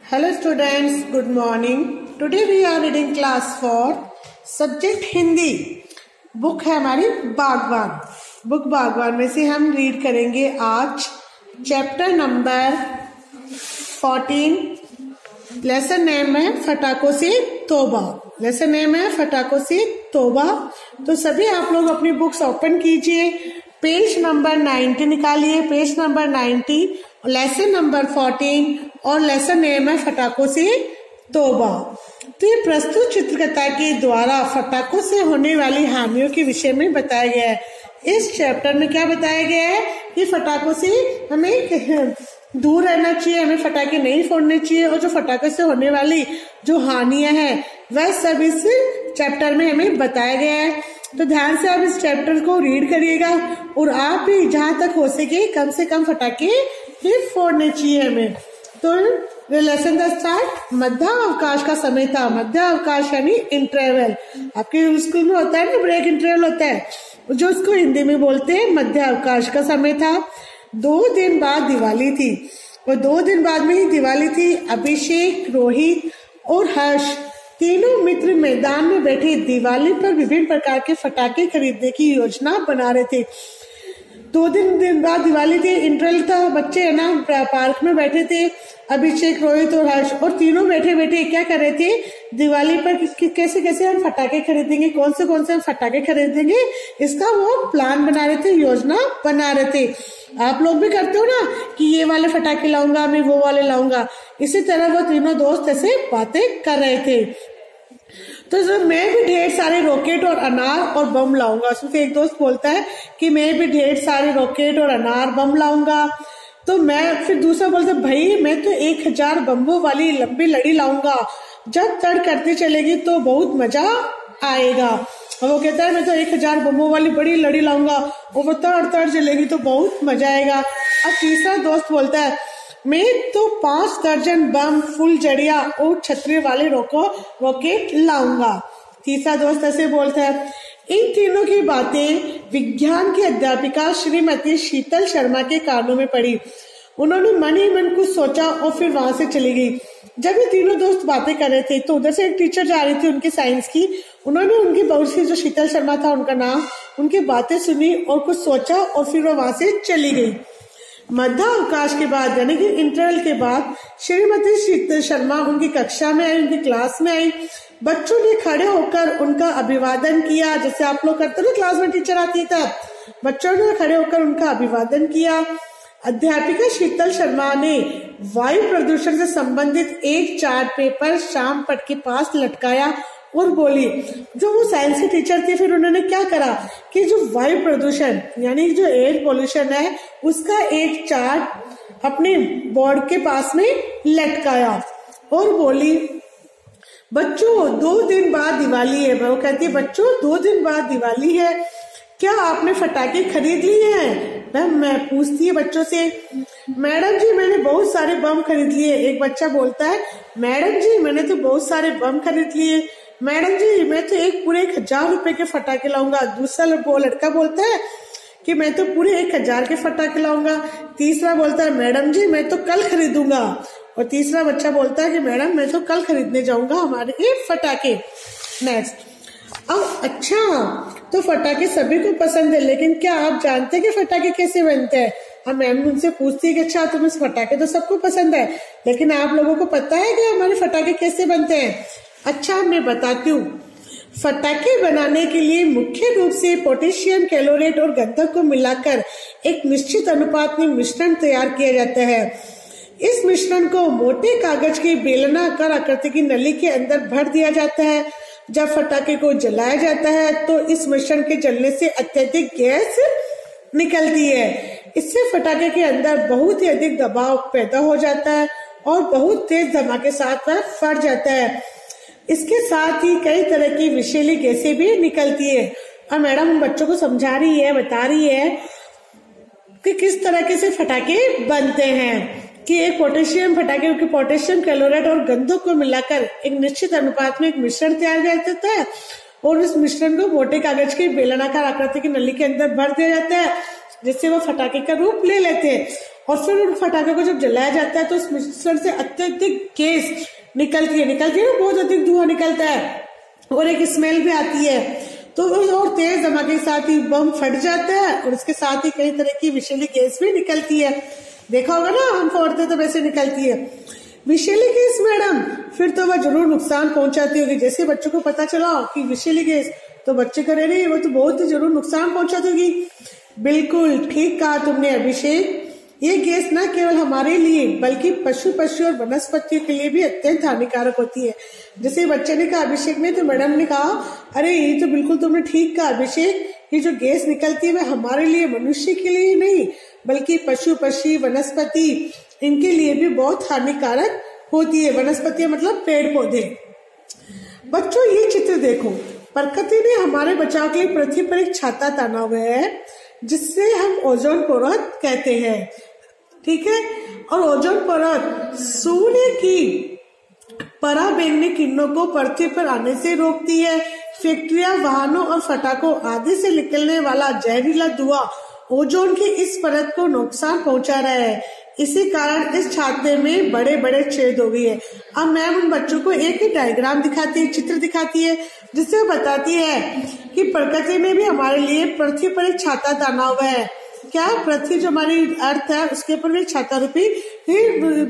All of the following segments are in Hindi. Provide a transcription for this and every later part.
Hello students, good morning. Today we are reading class 4 subject Hindi. Book है हमारी बागवान. बुक बागवान में से हम रीड करेंगे आज चैप्टर नंबर 14. लेसन नेम है फटाकों से तौबा. लेसन नेम है फटाकों से तौबा. तो सभी आप लोग अपनी बुक्स ओपन कीजिए. पेज नंबर 90 निकालिए. पेज नंबर 90, लेसन नंबर 14 और लेसन नेम है फटाकों से तौबा. तो ये प्रस्तुत चित्रकथा के द्वारा फटाकों से होने वाली हानियों के विषय में बताया गया है. इस चैप्टर में क्या बताया गया है कि फटाकों से हमें दूर रहना चाहिए, हमें फटाके नहीं फोड़ने चाहिए और जो फटाकों से होने वाली जो हानियां हैं वह सब इस चैप्टर में हमें बताया गया है. तो ध्यान से आप इस चैप्टर को रीड करिएगा और आप भी जहां तक हो सके कम से कम फटाके फिर फोड़ने चाहिए हमें. तो लेसन द स्टार्ट. मध्य अवकाश का समय था. मध्य अवकाश यानी इंटरवल. आपके स्कूल में होता है ना, ब्रेक इंटरवल होता है, जो उसको हिंदी में बोलते हैं मध्य अवकाश का समय था. 2 दिन बाद दिवाली थी और 2 दिन बाद में ही दिवाली थी. अभिषेक, रोहित और हर्ष तीनों मित्र मैदान में बैठे दिवाली पर विभिन्न प्रकार के फटाके खरीदने की योजना बना रहे थे. 2 दिन बाद दिवाली थी, इंटरवल था, बच्चे है ना पार्क में बैठे थे. अभिषेक, रोहित और हर्ष और तीनों बैठे बैठे क्या कर रहे थे, दिवाली पर कैसे कैसे हम फटाके खरीदेंगे, कौन से हम फटाके खरीदेंगे, इसका वो प्लान बना रहे थे, योजना बना रहे थे. आप लोग भी करते हो ना कि ये वाले फटाके लाऊंगा, मैं वो वाले लाऊंगा. इसी तरह वो तीनों दोस्त ऐसे बातें कर रहे थे. तो मैं भी ढेर सारे रॉकेट और अनार और बम लाऊंगा. उसमें एक दोस्त बोलता है कि मैं भी ढेर सारे रॉकेट और अनार बम लाऊंगा. तो मैं फिर दूसरा बोलता है भाई मैं तो 1000 बम्बों वाली लंबी लड़ी लाऊंगा, जब तड़ करती चलेगी तो बहुत मजा आएगा. और वो कहता है मैं तो 1000 बम्बों वाली बड़ी लड़ी लाऊंगा और वो तड़ चलेगी तो बहुत मजा आएगा. और तीसरा दोस्त बोलता है मैं तो 5 दर्जन बम, फुलझड़ियां और छतरी वाले रॉकेट लाऊंगा. तीसरा दोस्त ऐसे बोलता है. इन तीनों की बातें विज्ञान की अध्यापिका श्रीमती शीतल शर्मा के कानों में पड़ी. उन्होंने मन ही मन कुछ सोचा और फिर वहां से चली गई. जब ये तीनों दोस्त बातें कर रहे थे तो उधर से एक टीचर जा रही थी उनकी साइंस की. उन्होंने उनकी बहू से, जो शीतल शर्मा था उनका नाम, उनकी बातें सुनी और कुछ सोचा और फिर वो वहां से चली गई. मध्य अवकाश के बाद यानी कि इंटरवल के बाद श्रीमती शीतल शर्मा उनकी कक्षा में आई, उनकी क्लास में आई. बच्चों ने खड़े होकर उनका अभिवादन किया, जैसे आप लोग करते हो ना क्लास में टीचर आती है तब. बच्चों ने खड़े होकर उनका अभिवादन किया. अध्यापिका शीतल शर्मा ने वायु प्रदूषण से संबंधित एक चार्ट पेपर शाम पट के पास लटकाया और बोली. जो वो साइंस की टीचर थी फिर उन्होंने क्या करा कि जो वायु प्रदूषण यानी जो एयर पोल्यूशन है उसका एक चार्ट अपने बोर्ड के पास में लटकाया और बोली बच्चों 2 दिन बाद दिवाली है. वो कहती है बच्चों 2 दिन बाद दिवाली है, क्या आपने फटाके खरीद लिए हैं? मैं पूछती है बच्चों से. मैडम जी मैंने बहुत सारे बम खरीद लिए. एक बच्चा बोलता है मैडम जी मैंने तो बहुत सारे बम खरीद लिए. मैडम जी मैं तो पूरे 1000 रुपए के फटाके लाऊंगा. दूसरा लड़का बोलता है कि मैं तो पूरे 1000 के फटाके लाऊंगा. तीसरा बोलता है मैडम जी मैं तो कल खरीदूंगा. और तीसरा बच्चा बोलता है कि मैडम मैं तो कल खरीदने जाऊंगा हमारे ये फटाके. नेक्स्ट. अब अच्छा तो फटाके सभी को पसंद है, लेकिन क्या आप जानते हैं कि फटाके कैसे बनते हैं? अब मैम उनसे पूछती है कि अच्छा तुम्हें फटाके तो सबको पसंद है, लेकिन आप लोगों को पता है कि हमारे फटाके कैसे बनते हैं? अच्छा मैं बताती हूँ. फटाके बनाने के लिए मुख्य रूप से पोटेशियम क्लोराइड और गंधक को मिलाकर एक निश्चित अनुपात में मिश्रण तैयार किया जाता है. इस मिश्रण को मोटे कागज की बेलनाकार आकृति की नली के अंदर भर दिया जाता है. जब फटाके को जलाया जाता है तो इस मिश्रण के जलने से अत्यधिक गैस निकलती है. इससे फटाके के अंदर बहुत ही अधिक दबाव पैदा हो जाता है और बहुत तेज धमाके के साथ वह फट जाता है. इसके साथ ही कई तरह की विषैली गैसें भी निकलती है. और मैडम बच्चों को समझा रही है, बता रही है कि किस तरह से फटाके बनते हैं. कि एक पोटेशियम फटाके के पोटेशियम क्लोराइड और गंधक को मिलाकर एक निश्चित अनुपात में एक मिश्रण तैयार किया जाता है और इस मिश्रण को मोटे कागज की बेलनाकार आकृति की नली के अंदर भर दिया जाता है, जिससे वो फटाके का रूप ले लेते हैं. और फिर उन पटाखों को जब जलाया जाता है तो उस मिश्रण से अत्यधिक गैस निकलती है ना, बहुत अधिक धुआं निकलता है और एक स्मेल भी आती है। तो और तेज धमाके के साथ ही बम फट जाता है और इसके साथ ही कई तरह की विषैली गैस भी निकलती है। देखा होगा ना, हम फोड़ते तो वैसे निकलती है विषैली गैस मैडम। फिर तो वह जरूर नुकसान पहुंचाती होगी। जैसे बच्चों को पता चला कि विषैली गैस, तो बच्चे करे रहे वो तो बहुत ही जरूर नुकसान पहुंचाती होगी। बिल्कुल ठीक कहा तुमने अभिषेक, ये गैस न केवल हमारे लिए बल्कि पशु पक्षी और वनस्पतियों के लिए भी अत्यंत हानिकारक होती है। जैसे बच्चे ने कहा अभिषेक ने, तो मैडम ने कहा अरे ये तो बिल्कुल तुमने ठीक कहा अभिषेक, ये जो गैस निकलती है वह हमारे लिए, मनुष्य के लिए नहीं बल्कि पशु पक्षी वनस्पति इनके लिए भी बहुत हानिकारक होती है। वनस्पतियां मतलब पेड़ पौधे। बच्चों ये चित्र देखो, प्रकृति ने हमारे बचाव के लिए पृथ्वी पर एक छाता ताना हुआ है जिससे हम ओजोन परत कहते हैं, ठीक है। और ओजोन परत सूर्य की पराबैंगनी किरणों को पृथ्वी पर आने से रोकती है। फैक्ट्रियां, वाहनों और पटाखों आदि से निकलने वाला जहरीला धुआं ओजोन की इस परत को नुकसान पहुंचा रहा है। इसी कारण इस छाते में बड़े बड़े छेद हो गए हैं। अब मैम उन बच्चों को एक ही डायग्राम दिखाती है, चित्र दिखाती है, जिससे बताती है कि प्रकृति ने भी हमारे लिए पृथ्वी पर एक छाता ताना हुआ है। क्या पृथ्वी जो हमारी अर्थ है उसके ऊपर एक छाता रूपी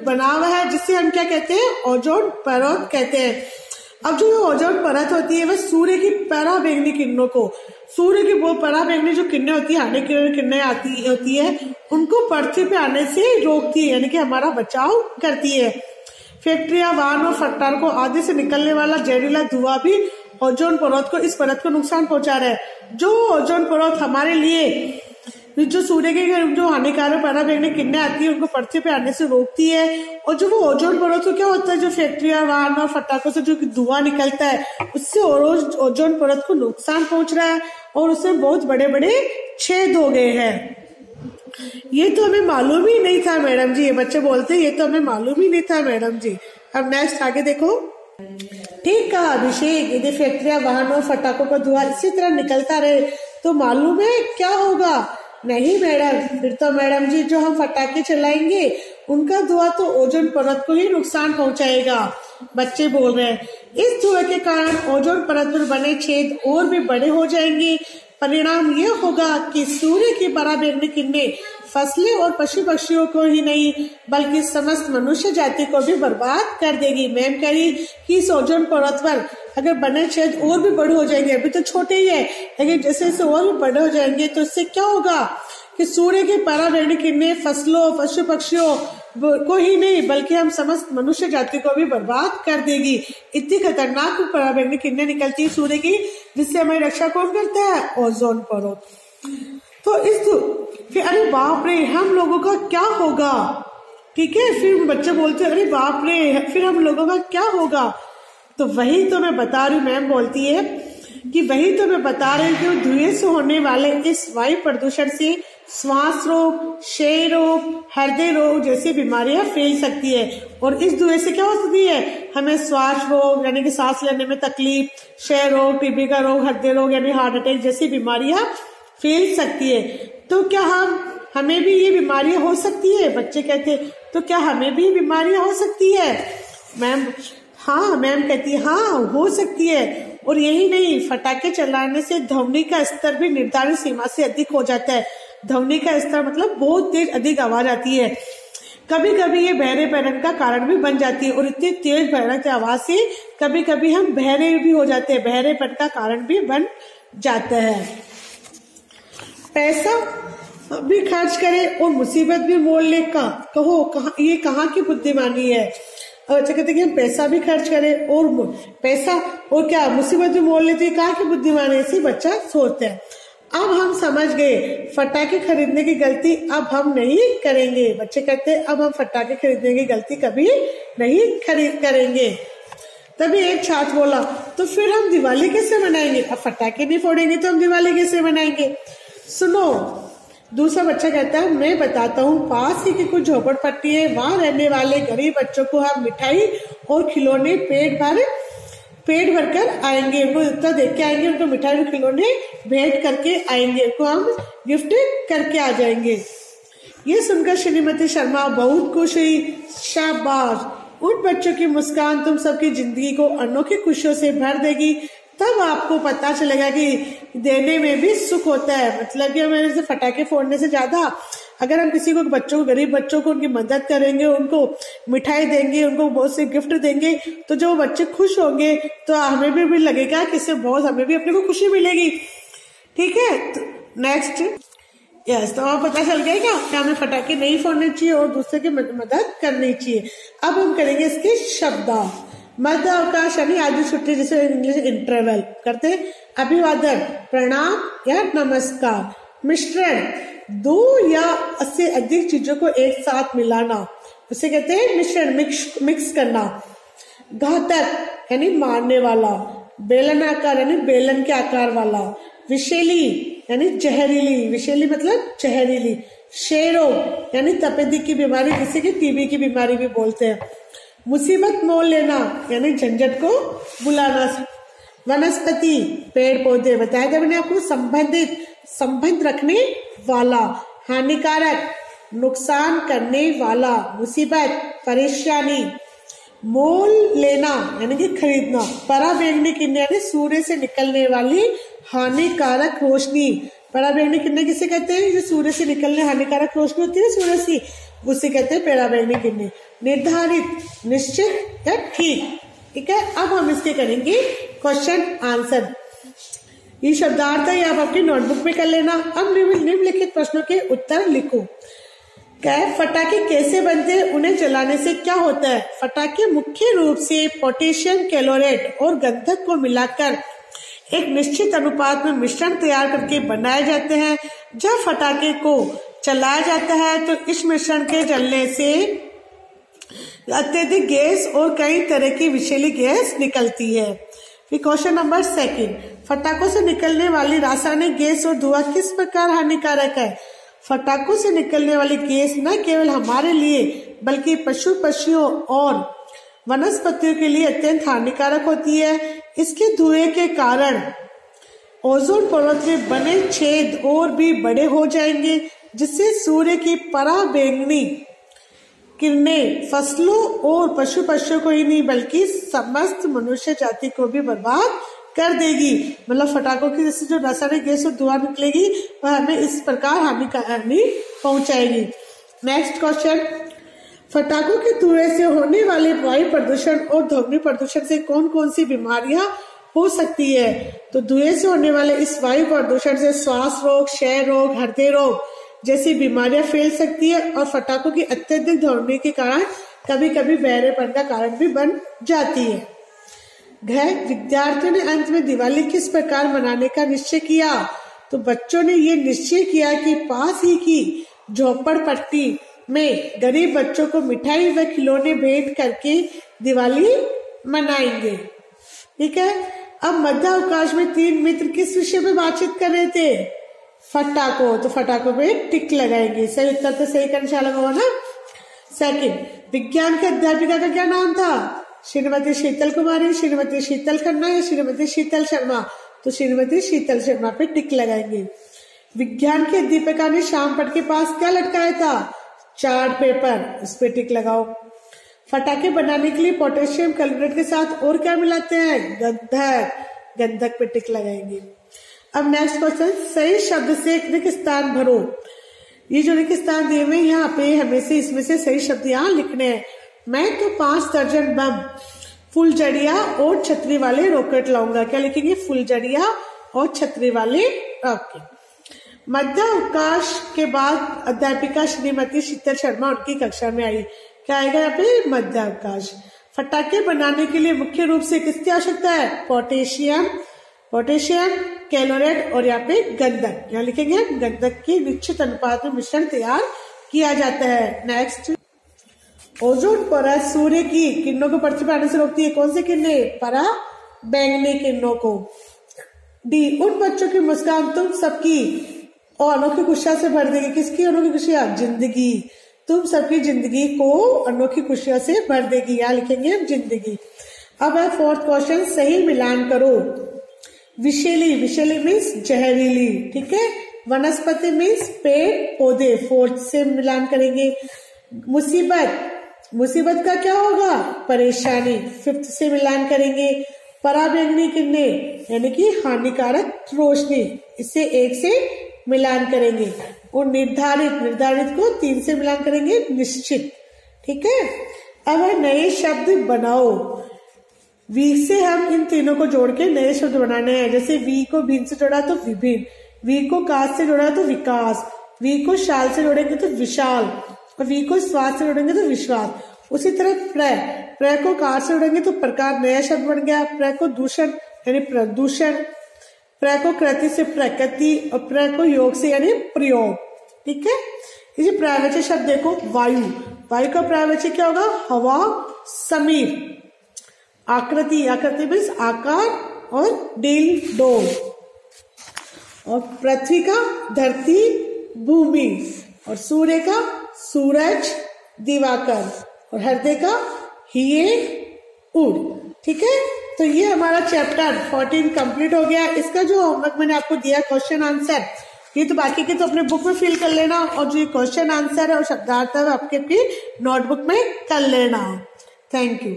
बना हुआ है, जिससे हम क्या कहते हैं, ओजोन परत कहते हैं। अब जो ओजोन परत होती है वह सूर्य की पराबैंगनी किरणों को, सूर्य की वो पराबैंगनी जो किरणें होती है, हानिकारक किरणें आती होती है, उनको पृथ्वी पे आने से रोकती है, यानी कि हमारा बचाव करती है। फैक्ट्रियां, वाहनों, पटाखों आदि से निकलने वाला जहरीला धुआं भी ओजोन परत को, इस परत को नुकसान पहुंचा रहा है। जो ओजोन परत हमारे लिए, जो सूर्य के जो हानिकारक पराबैंगनी किरणें आती है उनको पृथ्वी पे आने से रोकती है। और जो वो ओजोन परत को क्या होता है, जो फैक्ट्रियां, वाहन और पटाखों से जो धुआं निकलता है उससे ओजोन परत को नुकसान पहुंच रहा है और उसमें बहुत बड़े बड़े छेद हो गए हैं। ये तो हमें मालूम ही नहीं था मैडम जी, ये बच्चे बोलते हैं ये तो हमें मालूम ही नहीं था मैडम जी। अब नेक्स्ट आगे देखो। ठीक कहा अभिषेक, यदि फैक्ट्रियां, वाहनों, पटाखों का धुआं इसी तरह निकलता रहे तो मालूम है क्या होगा? नहीं मैडम, फिर तो मैडम जी जो हम पटाखे चलाएंगे उनका धुआं तो ओजोन परत को ही नुकसान पहुंचाएगा। बच्चे बोल रहे हैं इस धुएं के कारण ओजोन परत पर बने छेद और भी बड़े हो जाएंगे। परिणाम ये होगा कि सूर्य की पराबैंगनी किरणें फसलें और पशु पक्षियों को ही नहीं बल्कि समस्त मनुष्य जाति को भी बर्बाद कर देगी। मैम कह रही कि इस ओजोन परत पर अगर बने छेद और भी बड़े हो जाएंगे, अभी तो छोटे ही है लेकिन जैसे जैसे और भी बड़े हो जाएंगे तो इससे क्या होगा कि सूर्य की पराबैंगनी किरणें फसलों, पशु पक्षियों को ही नहीं बल्कि हम समस्त मनुष्य जाति को भी बर्बाद कर देगी। इतनी खतरनाक पराबैंगनी किरणें निकलती है सूर्य की, जिससे हमारी रक्षा कौन करता है? ओजोन परत। तो फिर अरे बाप रे हम लोगों का क्या होगा? ठीक है, फिर बच्चे बोलते हैं अरे बाप रे फिर हम लोगों का क्या होगा? तो वही तो मैं बता रही हूँ, मैम बोलती है कि वही तो मैं बता रही हूँ, धुएं से होने वाले इस वायु प्रदूषण से श्वास रोग, क्षय रोग, हृदय रोग जैसी बीमारियां फैल सकती है। और इस धुएं से क्या हो सकती है? हमें श्वास रोग यानी कि सांस लेने में तकलीफ, क्षय रोग, टीबी का रोग, हृदय रोग यानी हार्ट अटैक जैसी बीमारियां फैल सकती है। तो क्या हमें भी ये बीमारियां हो सकती है? बच्चे कहते तो क्या हमें भी बीमारियां हो सकती है? मैम हाँ, मैम कहती है हाँ हो सकती है। और यही नहीं, पटाखे चलाने से ध्वनि का स्तर भी निर्धारित सीमा से अधिक हो जाता है। ध्वनि का स्तर मतलब बहुत तेज अधिक आवाज आती है। कभी कभी ये बहरेपन का कारण भी बन जाती है और इतनी तेज भयानक आवाज से कभी कभी हम बहरे भी हो जाते हैं, बहरेपन का कारण भी बन जाता है। पैसा भी खर्च करे और मुसीबत भी मोल ले का कहो ये कहाँ की बुद्धिमानी है? अच्छा कहते हैं कि हम पैसा भी खर्च करें और पैसा और क्या मुसीबत भी मोल लेते हैं, कहाँ की बुद्धिमानी? ऐसी बच्चा सोचता है। अब हम समझ गए पटाखे खरीदने की गलती अब हम नहीं करेंगे। बच्चे कहते हैं अब हम पटाखे खरीदने की गलती कभी नहीं करेंगे। तभी एक छात्र बोला तो फिर हम दिवाली कैसे मनाएंगे? अब पटाखे नहीं फोड़ेंगे तो हम दिवाली कैसे मनाएंगे? सुनो, दूसरा बच्चा कहता है मैं बताता हूँ, पास ही की कुछ झोपड़पट्टी है, वहाँ रहने वाले गरीब बच्चों को हम मिठाई और खिलौने पेट भर कर आएंगे, उनको इतना देख के आएंगे, उनको मिठाई और खिलौने भेंट करके आएंगे, उनको हम गिफ्ट करके आ जाएंगे। ये सुनकर श्रीमती शर्मा बहुत खुश हुई। शाबाश, उन बच्चों की मुस्कान तुम सबकी जिंदगी को अनोखी खुशियों से भर देगी। तब आपको पता चलेगा कि देने में भी सुख होता है। मतलब कि हमें जैसे पटाखे फोड़ने से ज्यादा अगर हम किसी को, बच्चों को, गरीब बच्चों को उनकी मदद करेंगे, उनको मिठाई देंगे, उनको बहुत से गिफ्ट देंगे, तो जो बच्चे खुश होंगे तो हमें भी लगेगा कि इससे बहुत हमें भी अपने को खुशी मिलेगी। ठीक है, तो नेक्स्ट यस, तो अब पता चल गया क्या कि हमें पटाखे नहीं फोड़ने चाहिए और दूसरे की मदद करनी चाहिए। अब हम करेंगे इसके शब्द। मध्य अवकाश यानी आधी छुट्टी, जिसे इंग्लिश इंटरवल करते हैं। अभिवादन, प्रणाम या नमस्कार। मिश्रण, दो या उससे अधिक चीजों को एक साथ मिलाना, उसे कहते हैं मिश्रण, मिक्स करना। घातक यानी मारने वाला। बेलनाकार यानी बेलन के आकार वाला। विषैली यानी जहरीली, विषैली मतलब जहरीली। क्षयरोग यानी तपेदिक की बीमारी, जिसे कि टीबी की बीमारी भी बोलते हैं। मुसीबत मोल लेना यानी झंझट को बुलाना। वनस्पति, पेड़ पौधे, बताया था मैंने आपको। संबंधित, संबंध रखने वाला। हानिकारक, नुकसान करने वाला। मुसीबत, परेशानी। मोल लेना यानी कि खरीदना। पराबैंगनी किरण यानी सूर्य से निकलने वाली हानिकारक रोशनी। पराबैंगनी किरण किसे कहते हैं? जो सूर्य से निकलने हानिकारक रोशनी होती है सूर्य से, उसे कहते हैं पराबैंगनी किरण। निर्धारित, निश्चित या ठीक। ठीक है, अब हम इसके करेंगे क्वेश्चन आंसर। ये शब्दार्थ है, आप आपकी नोटबुक में कर लेना। अब निम्नलिखित प्रश्नों के उत्तर लिखो। क्या है? फटाके कैसे बनते हैं? उन्हें जलाने से क्या होता है? फटाके मुख्य रूप से पोटेशियम क्लोराइड और गंधक को मिलाकर एक निश्चित अनुपात में मिश्रण तैयार करके बनाए जाते हैं। जब फटाके को चलाया जाता है तो इस मिश्रण के जलने से अत्यधिक गैस और कई तरह की विषैली गैस निकलती है। फिर क्वेश्चन नंबर 2, फटाकों से निकलने वाली रासायनिक गैस और धुआं किस प्रकार हानिकारक है? फटाकों से निकलने वाली गैस न केवल हमारे लिए बल्कि पशु पक्षियों और वनस्पतियों के लिए अत्यंत हानिकारक होती है। इसके धुएं के कारण ओजोन परत में बने छेद और भी बड़े हो जाएंगे, जिससे सूर्य की पराबैंगनी किरणें फसलों और पशु पक्षियों को ही नहीं बल्कि समस्त मनुष्य जाति को भी बर्बाद कर देगी। मतलब फटाकों की जैसे जो रासायनिक गैस और धुआं निकलेगी वह हमें इस प्रकार हानि पहुंचाएगी। नेक्स्ट क्वेश्चन, फटाकों के धुएं से होने वाले वायु प्रदूषण और ध्वनि प्रदूषण से कौन कौन सी बीमारियां हो सकती है? तो धुएं से होने वाले इस वायु प्रदूषण से श्वास रोग, क्षय रोग, हृदय रोग जैसी बीमारियां फैल सकती है और फटाकों की अत्यधिक ध्वनि के कारण कभी कभी बहरेपन का कारण भी बन जाती है। विद्यार्थियों ने अंत में दिवाली किस प्रकार मनाने का निश्चय किया? तो बच्चों ने ये निश्चय किया कि पास ही की झोपड़पट्टी में गरीब बच्चों को मिठाई व खिलौने भेंट करके दिवाली मनाएंगे। ठीक है, अब मध्य अवकाश में 3 मित्र किस विषय पे बातचीत कर रहे थे? फटाकों। तो फटाकों पे टिक लगाएंगे। सही उत्तर तो सही का निशान लगा हुआ ना। 2, विज्ञान की अध्यापिका का क्या नाम था? श्रीमती शीतल कुमारी, श्रीमती शीतल खन्ना या श्रीमती शीतल शर्मा? तो श्रीमती शीतल शर्मा पे टिक लगाएंगे। विज्ञान की अध्यापिका ने श्याम पट के पास क्या लटकाया था? चार्ट पेपर, इस पे टिक लगाओ। फटाके बनाने के लिए पोटेशियम क्लोराइड के साथ और क्या मिलाते हैं? गंधक, गंधक पे टिक लगाएंगे। अब नेक्स्ट क्वेश्चन, सही शब्द से एक रिक्त स्थान भरो। ये जो रिक्त स्थान दिए हुए यहाँ पे हमें से इसमें से सही शब्द यहाँ लिखने हैं। मैं तो 5 दर्जन बम, फुलझड़िया और छतरी वाले रॉकेट लाऊंगा। क्या लिखेंगे? फुलझड़िया और छतरी वाले रॉकेट। मध्य अवकाश के बाद अध्यापिका श्रीमती शीतल शर्मा उनकी कक्षा में आई। क्या आएगा यहाँ पे? मध्य अवकाश। फटाके बनाने के लिए मुख्य रूप से किसकी आवश्यकता है? पोटेशियम, क्लोराइड और यहाँ पे गंधक। यहाँ लिखेंगे गंधक की निश्चित अनुपात में मिश्रण तैयार किया जाता है। नेक्स्ट, ओजोन परत सूर्य की किरणों को पृथ्वी पर आने से रोकती है। कौन सी किरणें? पराबैंगनी किरणों को। डी, उन बच्चों की मुस्कान तुम सबकी और अनोखी खुशियों से भर देगी। किसकी अनोखी खुशियां? जिंदगी। तुम सबकी जिंदगी को अनोखी खुशियों से भर देगी। यहाँ लिखेंगे हम जिंदगी। अब है 4th क्वेश्चन, सही मिलान करो। विषैली, विषैली मीन्स जहरीली। ठीक है, वनस्पति मीन्स पेड़ पौधे, 4th से मिलान करेंगे। मुसीबत का क्या होगा, परेशानी, 5th से मिलान करेंगे। पराबैंगनी किरणें यानी कि हानिकारक रोशनी, इससे 1 से मिलान करेंगे। और निर्धारित को 3 से मिलान करेंगे, निश्चित। ठीक है, अब नए शब्द बनाओ। वी से हम इन तीनों को जोड़ के नए शब्द बनाने हैं। जैसे वी को भिन्न से जोड़ा तो विभिन्न, वी को काश से जोड़ा तो विकास, वी को शाल से जोड़ेंगे तो विशाल, और वी को स्वाद से जोड़ेंगे तो विश्वास। उसी तरह प्र को कार से जोड़ेंगे तो प्रकार, नया शब्द बन गया। प्र को दूषण यानी प्रदूषण, प्र को कृति से प्रकृति, और प्र को योग से यानी प्रयोग। ठीक है, इसे पर्यायवाची शब्द देखो, वायु का पर्यायवाची क्या होगा, हवा, समीर। आकृति मीन्स आकार और डोल। और पृथ्वी का धरती, भूमि। और सूर्य का सूरज, दिवाकर। और हृदय का हिये, उड़। ठीक है, तो ये हमारा चैप्टर 14 कंप्लीट हो गया। इसका जो होमवर्क मैंने आपको दिया क्वेश्चन आंसर, ये तो बाकी के तो अपने बुक में फिल कर लेना, और जो क्वेश्चन आंसर है और शब्दार्थ है आपके नोटबुक में कर लेना। Thank you.